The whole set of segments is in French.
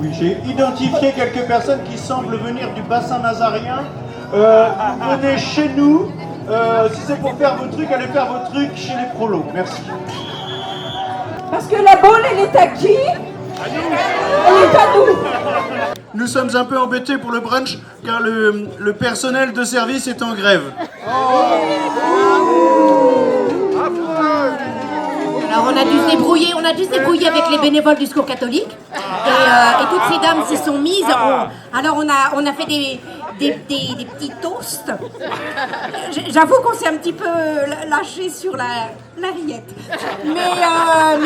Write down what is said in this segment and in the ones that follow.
Oui, j'ai identifié quelques personnes qui semblent venir du bassin nazarien. Venez chez nous. Si c'est pour faire vos trucs, allez faire vos trucs chez les prolos. Merci. Parce que la boule, elle est à qui? Elle est à nous. Nous sommes un peu embêtés pour le brunch car le personnel de service est en grève. Alors on a dû se débrouiller avec les bénévoles du Secours catholique et toutes ces dames s'y sont mises. Alors on a fait des petits toasts. J'avoue qu'on s'est un petit peu lâché sur la rillette. Mais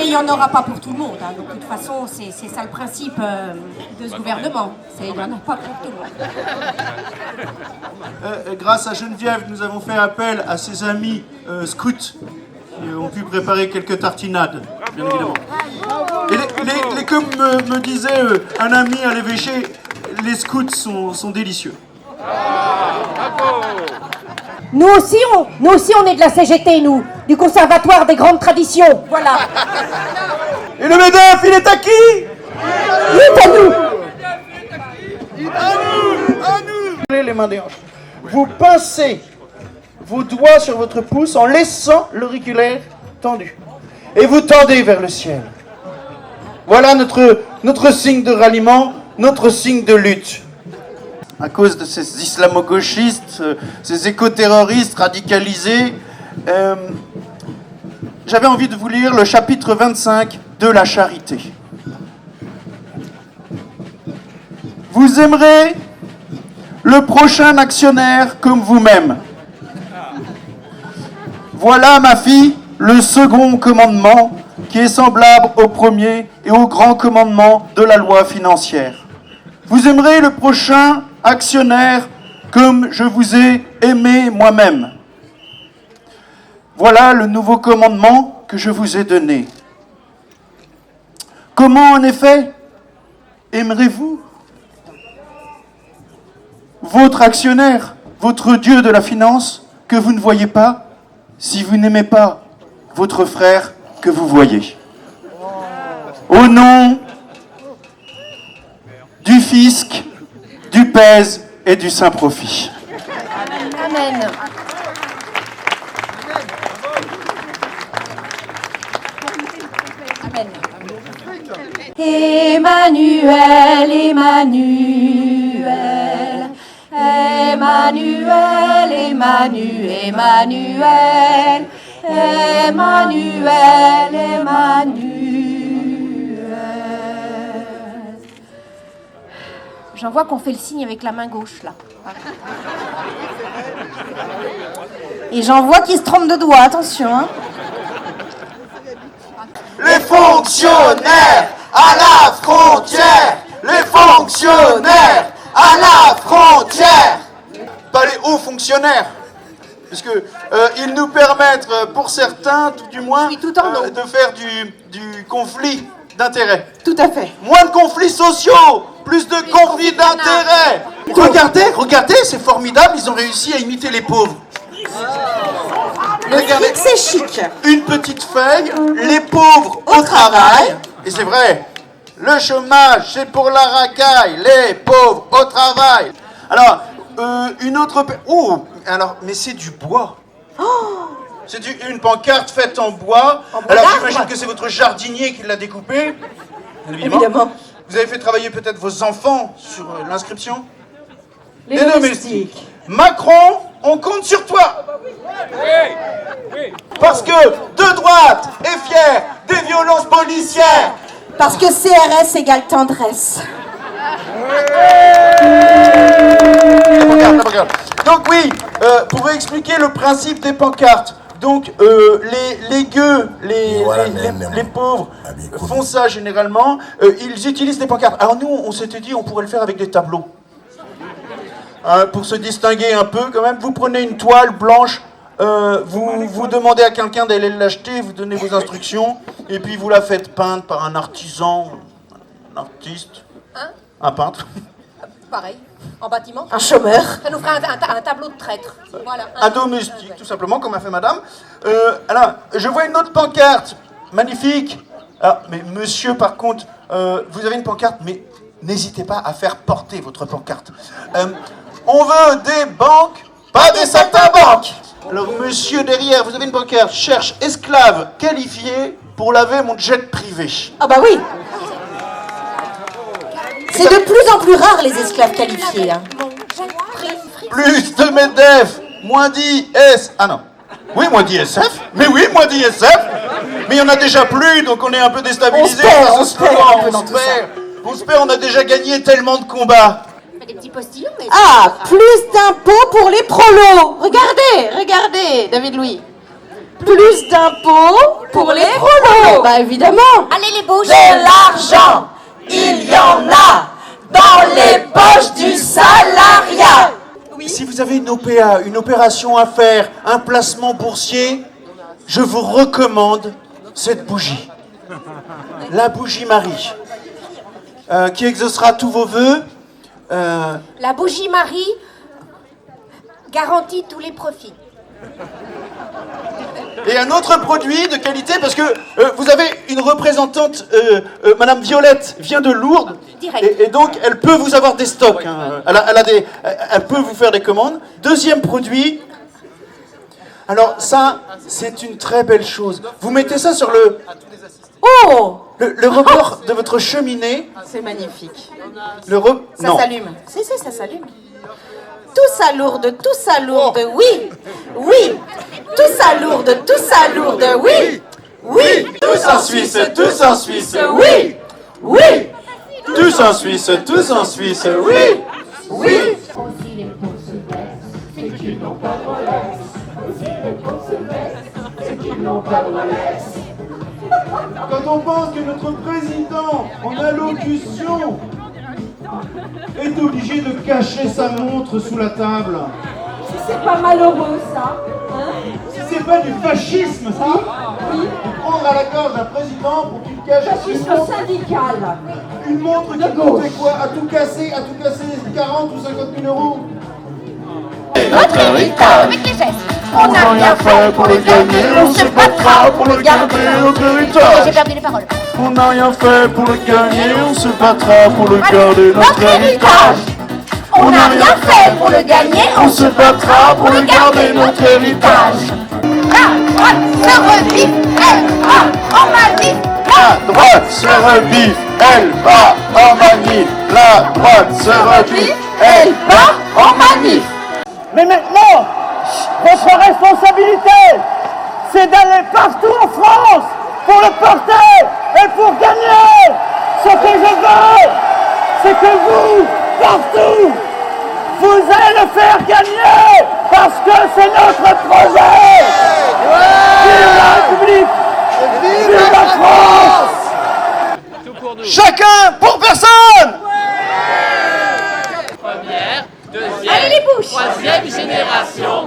il n'y en aura pas pour tout le monde. Hein. Donc de toute façon, c'est ça le principe de ce gouvernement. Il n'y en a pas pour tout le monde. Grâce à Geneviève, nous avons fait appel à ses amis scouts qui ont pu préparer quelques tartinades, bien évidemment. Et comme me disait un ami à l'évêché, les scouts sont délicieux. Nous aussi, on est de la CGT, nous, du Conservatoire des Grandes Traditions. Voilà. Et le MEDEF, il est à qui? Il est à nous. À nous. Les mains des hanches. Vous pincez vos doigts sur votre pouce en laissant l'auriculaire tendu. Et vous tendez vers le ciel. Voilà notre signe de ralliement, notre signe de lutte. À cause de ces islamo-gauchistes, ces éco-terroristes radicalisés, j'avais envie de vous lire le chapitre 25 de la charité. Vous aimerez le prochain actionnaire comme vous-même. Voilà, ma fille, le second commandement qui est semblable au premier et au grand commandement de la loi financière. Vous aimerez le prochain actionnaire comme je vous ai aimé moi-même. Voilà le nouveau commandement que je vous ai donné. Comment, en effet, aimerez-vous votre actionnaire, votre Dieu de la finance que vous ne voyez pas, si vous n'aimez pas votre frère que vous voyez? Au nom du fisc, du pèse et du Saint-Profit. Amen. Amen. Emmanuel, Emmanuel, Emmanuel, Emmanuel, Emmanuel, Emmanuel, Emmanuel. J'en vois qu'on fait le signe avec la main gauche, là. Et j'en vois qui se trompe de doigt, attention, hein. Les fonctionnaires à la frontière! Les fonctionnaires à la frontière! Pas les hauts fonctionnaires, puisque ils nous permettent, pour certains, tout du moins, tout en haut. de faire du conflit d'intérêts. Tout à fait. Moins de conflits sociaux, plus de conflits d'intérêts. Regardez, c'est formidable, ils ont réussi à imiter les pauvres. Regardez, c'est chic. une petite feuille, les pauvres au travail, et c'est vrai, le chômage c'est pour la racaille, les pauvres au travail. Alors, une autre... Oh, alors, mais c'est du bois. C'est une pancarte faite en bois. Alors j'imagine que c'est votre jardinier qui l'a découpée. Évidemment. Vous avez fait travailler peut-être vos enfants sur l'inscription. Les domestiques. Macron, on compte sur toi. Parce que de droite est fier des violences policières. Parce que CRS égale tendresse. Donc oui, pour expliquer le principe des pancartes. Donc les gueux, les pauvres font ça généralement. Ils utilisent des pancartes. Alors nous, on s'était dit on pourrait le faire avec des tableaux. Pour se distinguer un peu quand même. Vous prenez une toile blanche, vous demandez à quelqu'un d'aller l'acheter, vous donnez vos instructions, et puis vous la faites peindre par un artisan, un artiste, un peintre. Pareil, en bâtiment. Un chômeur. Ça nous fera un tableau de traître. Voilà. Un domestique, tout simplement, comme a fait madame. Alors, je vois une autre pancarte, magnifique. Alors, mais monsieur, par contre, vous avez une pancarte, mais n'hésitez pas à faire porter votre pancarte. On veut des banques, pas des saltimbanques. Alors, monsieur derrière, vous avez une pancarte, cherche esclave qualifié pour laver mon jet privé. Ah bah oui. C'est de plus en plus rare les esclaves qualifiés. Hein. Plus de MEDEF, moins d'IS. Ah non. Oui, moins d'ISF. Mais oui, moins d'ISF. Mais il y en a déjà plus, donc on est un peu déstabilisé. On se perd un peu dans tout ça. On se perd, on a déjà gagné tellement de combats. Des petits postillons, mais... Ah, plus d'impôts pour les prolos. Regardez, David Louis. Plus d'impôts pour les prolos. Bah évidemment. Allez les bouches. De l'argent, il y en a dans les poches du salariat. Si vous avez une OPA, une opération à faire, un placement boursier, je vous recommande cette bougie. La bougie Marie, qui exaucera tous vos vœux. La bougie Marie garantit tous les profits. Et un autre produit de qualité, parce que vous avez une représentante, Madame Violette, vient de Lourdes, et donc elle peut vous avoir des stocks, hein. Elle peut vous faire des commandes. Deuxième produit, alors ça, c'est une très belle chose. Vous mettez ça sur le rebord de votre cheminée. C'est magnifique. Non. S'allume. Si, ça s'allume. Tout ça lourde, oui. Tout ça lourde, oui. Tous en Suisse, oui. Tous en Suisse, oui. Tous en Suisse, oui. Quand on pense que notre président, en allocution, est obligé de cacher sa montre sous la table. C'est pas malheureux, ça. Hein? C'est pas du fascisme, ça? Oui. De prendre à la gorge un président pour qu'il cache Fascisme syndical. une montre qui coûtait quoi? À tout casser 40 ou 50 000 euros? Notre héritage avec les gestes. On n'a rien fait pour le gagner, on se battra pour le garder. J'ai perdu les paroles. On n'a rien fait pour le gagner, on se battra pour le garder. Notre héritage. On n'a rien fait pour le gagner, on se battra pour le garder. Notre héritage. La droite se rebiffe, elle va en manif. La droite se rebiffe, elle va en manif. La droite se rebiffe, Elle va en manif. Mais maintenant, votre responsabilité, c'est d'aller partout en France pour le porter et pour gagner. Ce que je veux, c'est que vous, partout, vous allez le faire gagner parce que c'est notre projet. Vive la République, vive la France. Chacun pour personne. Allez les bouches. Troisième génération,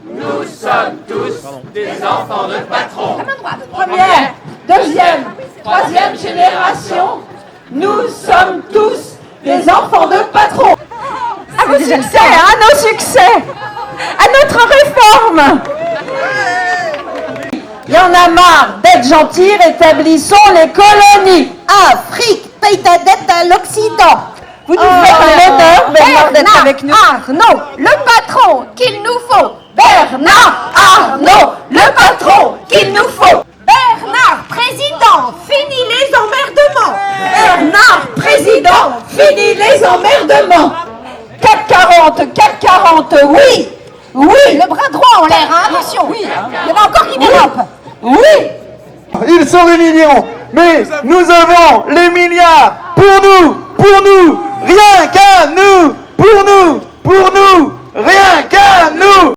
nous sommes tous des enfants de patrons. Première, deuxième, troisième génération, nous sommes tous des enfants de patron. À vos succès, à nos succès, à notre réforme. Il y en a marre d'être gentil, rétablissons les colonies. Afrique, paye ta dette à l'Occident. Vous nous faites l'honneur, Bernard, d'être avec nous. Arnault, le patron qu'il nous faut. Bernard Arnault, le patron qu'il nous faut. Bernard, président, fini les emmerdements. Bernard, président, fini les emmerdements. 440, oui, oui. Le bras droit en l'air, hein, attention. Oui, il y en a encore qui dérapent. Oui. Ils sont des millions, mais nous avons les milliards pour nous, rien qu'à nous, pour nous, rien qu'à nous.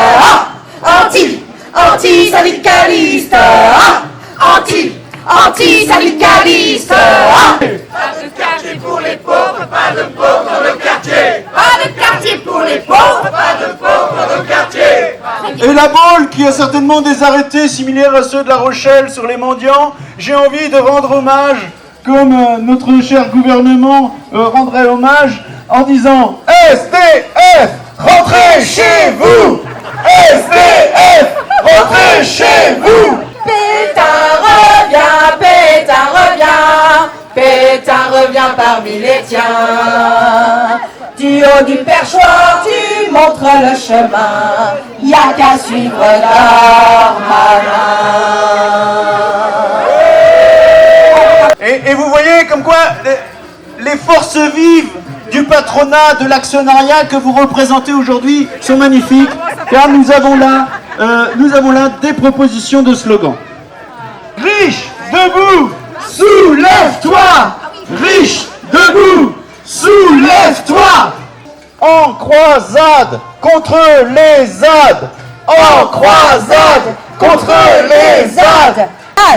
Anti-syndicaliste. Anti-syndicaliste. Pas de quartier pour les pauvres, pas de pauvres dans le quartier. Pas de quartier pour les pauvres. Pas de pauvres dans le quartier. Et la Baule, qui a certainement des arrêtés similaires à ceux de La Rochelle sur les mendiants, j'ai envie de rendre hommage, comme notre cher gouvernement rendrait hommage, en disant SDF, rentrez chez vous. SDF, rentrez chez vous. Pétain revient, Pétain revient, Pétain revient viens parmi les tiens. Du haut du perchoir, tu montres le chemin, y a qu'à suivre Darmanin. Et vous voyez comme quoi les forces vives du patronat, de l'actionnariat que vous représentez aujourd'hui sont magnifiques, car nous avons là des propositions de slogans. Riche, debout, soulève-toi! Riche, debout, soulève-toi! En croisade contre les ZAD! En croisade contre les ZAD!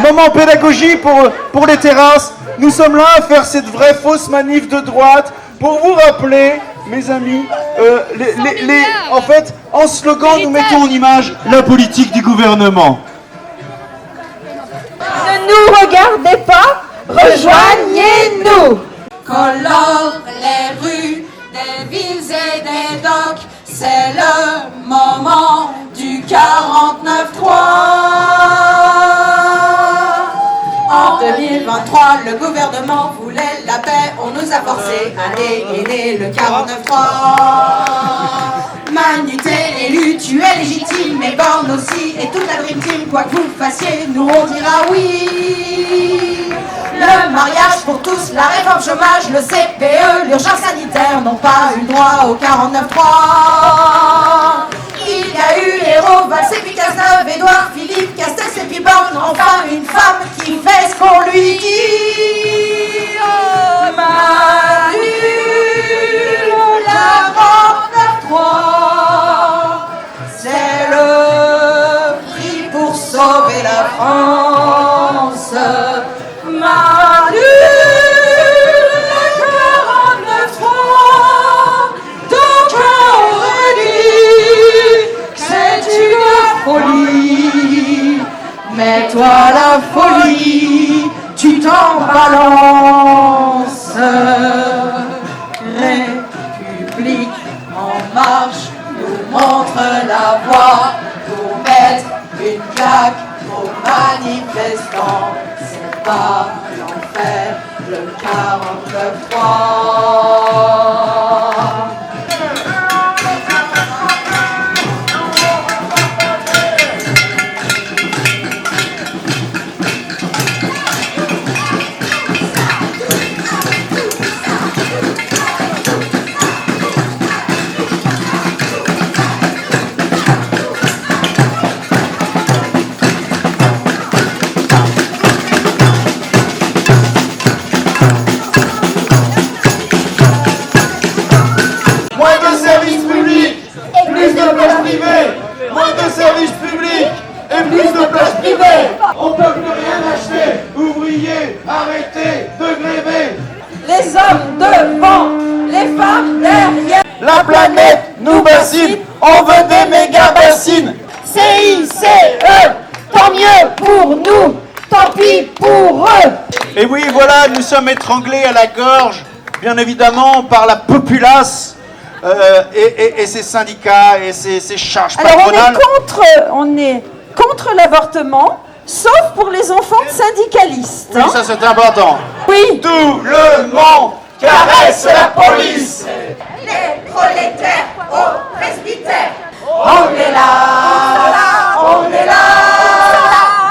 Moment pédagogie pour les terrasses. Nous sommes là à faire cette vraie fausse manif de droite pour vous rappeler, mes amis, en fait, en slogan, nous mettons en image la politique du gouvernement. Ne nous regardez pas, rejoignez-nous. Colore les rues des villes et des docks, c'est le moment du 49.3. En 2023, le gouvernement voulait la paix, on nous a forcé à dégainer le 49.3. Manu, t'es élu, tu es légitime, mais Borne aussi, et toute la Dream Team, quoi que vous fassiez, nous on dira oui. Le mariage pour tous, la réforme chômage, le CPE, l'urgence sanitaire n'ont pas eu droit au 49.3. Il y a eu Hérault, Valls et puis Cazeneuve, Édouard, Philippe, Castex et puis Borne, enfin une femme qui fait ce qu'on lui dit. Manu, le 49.3, c'est le prix pour sauver la France. Manu, le 49.3, d'aucuns auraient dit que c'est une folie. Mais toi la folie, tu t'en balances. République en marche nous montre la voie pour mettre une claque aux manifestants. C'est pas l'enfer, le 49.3. Moins de services publics et plus de places privées. Moins de services publics et plus de places privées. On peut plus rien acheter. Ouvriers, arrêtez de gréver. Les hommes devant, les femmes derrière. La planète nous bassine. On veut des méga bassines. CICE, tant mieux pour nous, tant pis pour eux. Et oui, voilà, nous sommes étranglés à la gorge, bien évidemment, par la populace et ses syndicats et ses charges patronales. Alors on est contre l'avortement, sauf pour les enfants de syndicalistes. Oui, ça c'est important. Oui. Tout le monde caresse la police. Les prolétaires au presbytère. On est là, on est là.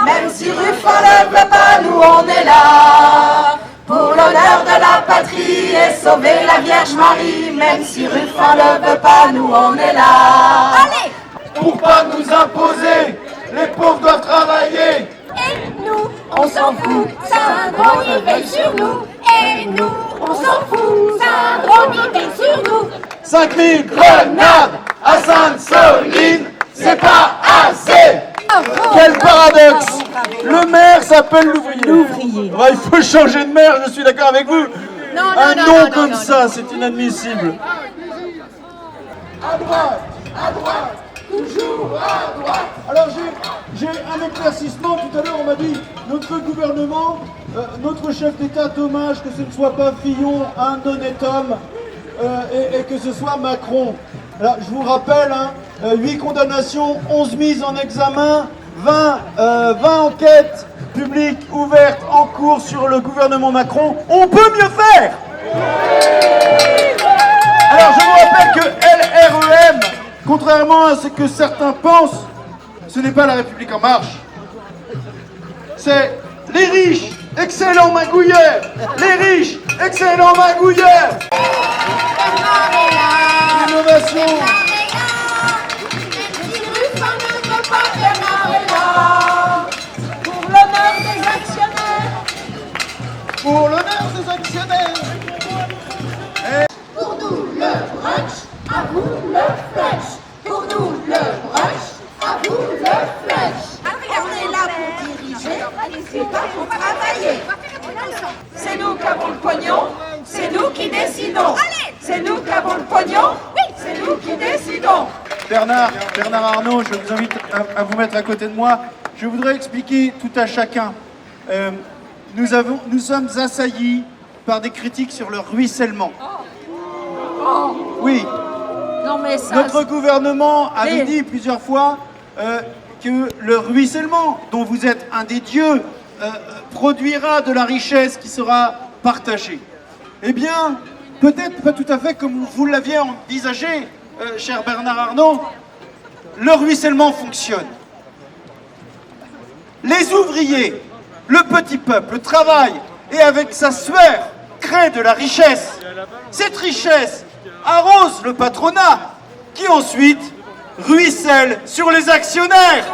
Même si Ruffin ne veut pas, nous on est là. Pour l'honneur de la patrie et sauver la Vierge Marie. Même si Ruffin ne veut pas, nous on est là. Allez! Pour pas nous imposer, les pauvres doivent travailler. Et nous, on s'en fout, c'est un drone, il veille sur nous. Et nous, on s'en fout, c'est un drone, il veille sur nous. 5000 grenades à Sainte-Soline, c'est pas assez. Quel paradoxe! Le maire s'appelle l'ouvrier. Ouais, il faut changer de maire, je suis d'accord avec vous. Un nom comme ça, c'est inadmissible. À droite, toujours à droite. Alors j'ai un éclaircissement. Tout à l'heure, on m'a dit notre gouvernement, notre chef d'État dommage que ce ne soit pas Fillon, un honnête homme, et que ce soit Macron. Alors, je vous rappelle, 8 condamnations, 11 mises en examen, 20 enquêtes publiques ouvertes en cours sur le gouvernement Macron. On peut mieux faire! Alors je vous rappelle que LREM, contrairement à ce que certains pensent, ce n'est pas la République en marche. C'est les riches, excellents magouilleurs. Les riches, excellents magouilleurs. L'innovation. Pour l'honneur des actionnaires. Pour l'honneur des actionnaires. Pour nous le brunch, à vous le flunch. Pour nous le brunch, à vous le flunch. On est là pour diriger, et pas pour travailler. C'est nous qui avons le pognon, c'est nous qui décidons. C'est nous qui avons le pognon, c'est nous qui décidons. Bernard Arnault, je vous invite à vous mettre à côté de moi. Je voudrais expliquer tout à chacun. Nous sommes assaillis par des critiques sur le ruissellement. Oui. Non mais ça... Notre gouvernement avait dit plusieurs fois que le ruissellement, dont vous êtes un des dieux, produira de la richesse qui sera partagée. Eh bien, peut-être pas tout à fait comme vous l'aviez envisagé, cher Bernard Arnault, le ruissellement fonctionne. Les ouvriers, le petit peuple travaille et avec sa sueur crée de la richesse. Cette richesse arrose le patronat qui ensuite ruisselle sur les actionnaires.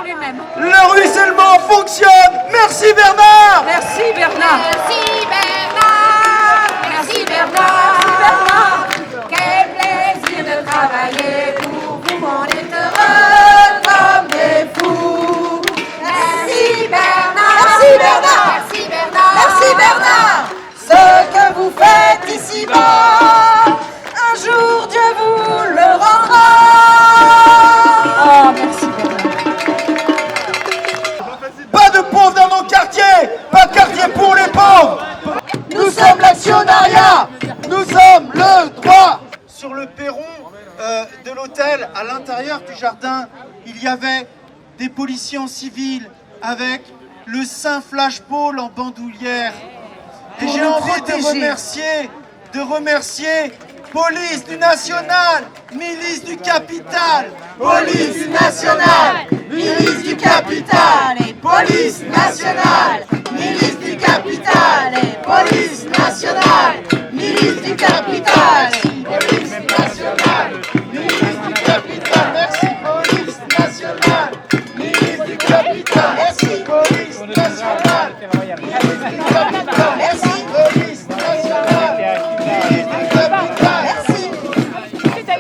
Le ruissellement fonctionne. Merci Bernard. Merci Bernard. Merci Bernard. Merci Bernard. Quel plaisir de travailler pour vous. On est heureux comme des fous. Merci Bernard. Merci Bernard. Merci Bernard. Merci Bernard. Ce que vous faites ici-bas, un jour Dieu vous le rendra. Oh, merci Bernard. Pas de pauvres dans mon quartier. Pas de quartier pour les pauvres. Nous sommes l'actionnariat. Nous sommes le droit. Sur le perron de l'hôtel, à l'intérieur du jardin, il y avait des policiers en civil avec le Saint Flashball en bandoulière. Et j'ai envie de remercier police du national, milice du capital, police du national, milice du capital, police nationale, milice du capital, police nationale, milice du capital, police nationale, milice du capital. Merci police nationale, milice du capital. Merci police nationale, milice du capital.